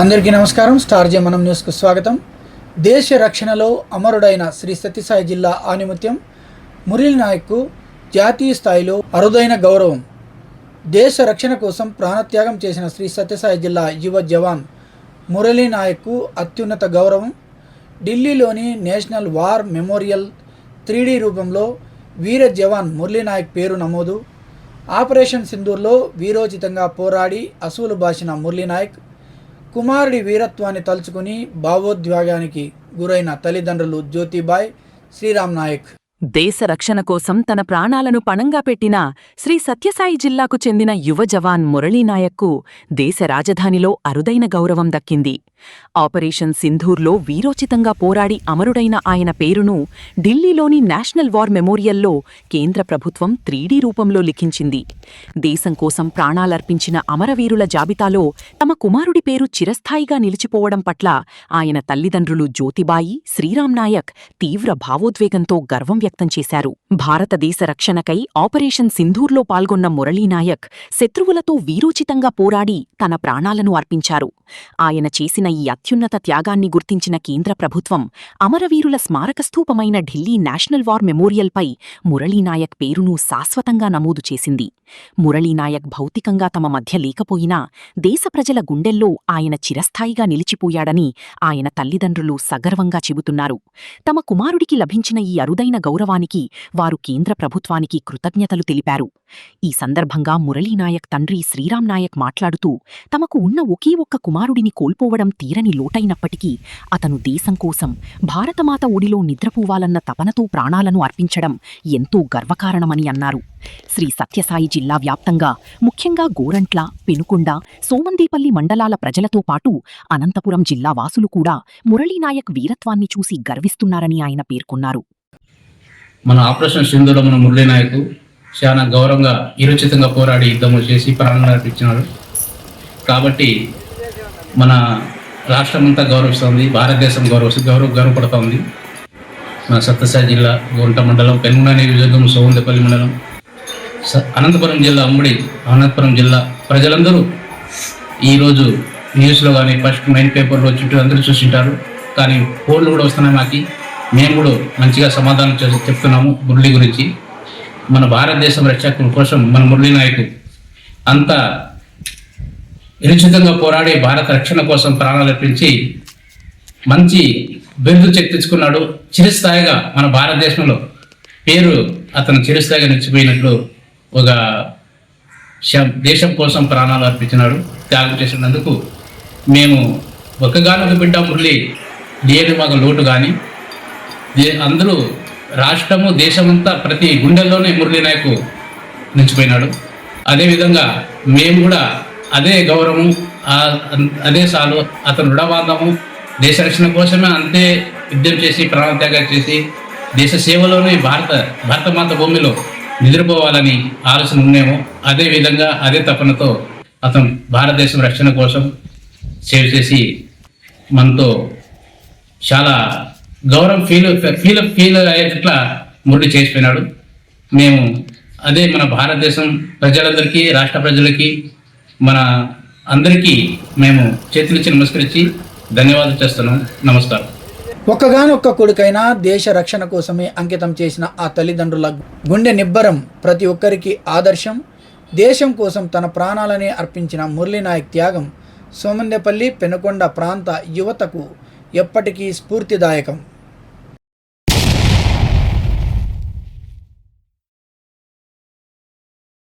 అందరికీ నమస్కారం. స్టార్ జే మనం న్యూస్కు స్వాగతం. దేశ రక్షణలో అమరుడైన శ్రీ సత్యసాయి జిల్లా ఆణిముత్యం మురళీ నాయక్కు జాతీయ స్థాయిలో అరుదైన గౌరవం. దేశ రక్షణ కోసం ప్రాణత్యాగం చేసిన శ్రీ సత్యసాయి జిల్లా యువ జవాన్ మురళీ నాయక్కు అత్యున్నత గౌరవం. ఢిల్లీలోని నేషనల్ వార్ మెమోరియల్ 3D రూపంలో వీర జవాన్ మురళీ నాయక్ పేరు నమోదు. ఆపరేషన్ సింధూర్లో వీరోచితంగా పోరాడి అసువులు బాసిన మురళీ నాయక్ కుమారుడి వీరత్వాన్ని తలుచుకుని భావోద్వేగానికి గురైన తల్లిదండ్రులు జ్యోతిబాయ్, శ్రీరామ్ నాయక్. దేశ రక్షణ కోసం తన ప్రాణాలను పణంగా పెట్టిన శ్రీ సత్యసాయి జిల్లాకు చెందిన యువ జవాన్ మురళీ నాయక్కు దేశ రాజధానిలో అరుదైన గౌరవం దక్కింది. ఆపరేషన్ సింధూర్లో వీరోచితంగా పోరాడి అమరుడైన ఆయన పేరును ఢిల్లీలోని నేషనల్ వార్ మెమోరియల్లో కేంద్ర ప్రభుత్వం 3D రూపంలో లిఖించింది. దేశం కోసం ప్రాణాలర్పించిన అమరవీరుల జాబితాలో తమ కుమారుడి పేరు చిరస్థాయిగా నిలిచిపోవడం పట్ల ఆయన తల్లిదండ్రులు జ్యోతిబాయి, శ్రీరామ్ నాయక్ తీవ్ర భావోద్వేగంతో గర్వం వ్యక్తం చేశారు. భారతదేశ రక్షణకై ఆపరేషన్ సింధూర్లో పాల్గొన్న మురళీ నాయక్ శత్రువులతో వీరోచితంగా పోరాడి తన ప్రాణాలను అర్పించారు. ఆయన చేసిన ఈ అత్యున్నత త్యాగాన్ని గుర్తించిన కేంద్ర ప్రభుత్వం అమరవీరుల స్మారకస్థూపమైన ఢిల్లీ నేషనల్ వార్ మెమోరియల్పై మురళీనాయక్ పేరును శాశ్వతంగా నమోదు చేసింది. మురళీనాయక్ భౌతికంగా తమ మధ్య లేకపోయినా దేశ ప్రజల గుండెల్లో ఆయన చిరస్థాయిగా నిలిచిపోయాడని ఆయన తల్లిదండ్రులు సగర్వంగా చెబుతున్నారు. తమ కుమారుడికి లభించిన ఈ అరుదైన గౌరవానికి వారు కేంద్ర ప్రభుత్వానికి కృతజ్ఞతలు తెలిపారు. ఈ సందర్భంగా మురళీనాయక్ తండ్రి శ్రీరామ్ నాయక్ మాట్లాడుతూ, తమకు ఉన్న ఒకే ఒక్క కుమారుడిని కోల్పోవడం తీరని లోటైనప్పటికీ అతను దేశం కోసం భారతమాత ఒడిలో నిద్రపోవాలన్న తపనతో ప్రాణాలను అర్పించడం ఎంతో గర్వకారణమని అన్నారు. శ్రీ సత్యసాయి జిల్లా వ్యాప్తంగా ముఖ్యంగా గోరంట్ల, పెనుకొండ, సోమందేపల్లి మండలాల ప్రజలతో పాటు అనంతపురం జిల్లా వాసులు కూడా మురళీనాయక్ వీరత్వాన్ని చూసి గర్విస్తున్నారని ఆయన పేర్కొన్నారు. మన ఆపరేషన్ సింధూర్లో మన మురళీనాయక్ చాలా గౌరవంగా వీరోచితంగా పోరాడి యుద్ధము చేసి ప్రాణాలు అర్పించినాడు. కాబట్టి మన రాష్ట్రమంతా గౌరవిస్తుంది, భారతదేశం గౌరవపడుతోంది. మన సత్యసాయి జిల్లా గోంట మండలం, పెనుగొండ నియోజకవర్గం, సోమందేపల్లి మండలం, అనంతపురం జిల్లా, ఉమ్మడి అనంతపురం జిల్లా ప్రజలందరూ ఈరోజు న్యూస్లో కానీ ఫస్ట్ మెయిన్ పేపర్లో చుట్టూ అందరూ చూసింటారు. కానీ ఫోన్లు కూడా వస్తున్నాయి మాకు. మేము కూడా మంచిగా సమాధానం చెప్తున్నాము మురళి గురించి. మన భారతదేశం రక్షణ కోసం మన మురళీ నాయక్ అంత విరుచితంగా పోరాడి భారత రక్షణ కోసం ప్రాణాలు అర్పించి మంచి బిరుదు తెచ్చుకున్నాడు. చిరస్థాయిగా మన భారతదేశంలో పేరు అతను చిరస్థాయిగా నిలిచిపోయినట్లు ఒక దేశం కోసం ప్రాణాలు అర్పించినాడు, త్యాగం చేసినందుకు మేము ఒక్కగానొక బిడ్డ మురళి లేని మాకు లోటు. కానీ అందరూ రాష్ట్రము దేశమంతా ప్రతి గుండెల్లోనే మురళీ నాయక్ నిలిచిపోయినాడు. అదేవిధంగా మేము కూడా అదే గౌరవం, అదే సాలు అతను రుణబాంధము, దేశ రక్షణ కోసమే అంతే యుద్ధం చేసి ప్రాణత్యాగం చేసి దేశ సేవలోనే భారతమాత భూమిలో నిద్రపోవాలని ఆలోచన ఉన్నామో అదేవిధంగా అదే తపనతో అతను భారతదేశం రక్షణ కోసం సేవ చేసి మనతో చాలా గౌరవం ఫీల్ అయ్యేట్లా మురళి చేసిపోయినాడు. మేము అదే మన భారతదేశం ప్రజలందరికీ, రాష్ట్ర ప్రజలకి, మన అందరికీ మేము చేతులిచ్చి నమస్కరించి ధన్యవాదాలు చేస్తున్నాం. నమస్కారం. ఒక్కగానొక్క కొడుకైనా దేశ రక్షణ కోసమే అంకితం చేసిన ఆ తల్లిదండ్రుల గుండె నిబ్బరం ప్రతి ఒక్కరికి ఆదర్శం. దేశం కోసం తన ప్రాణాలని అర్పించిన మురళీ నాయక్ త్యాగం సోమందేపల్లి, పెనుకొండ ప్రాంత యువతకు ఎప్పటికీ స్ఫూర్తిదాయకం.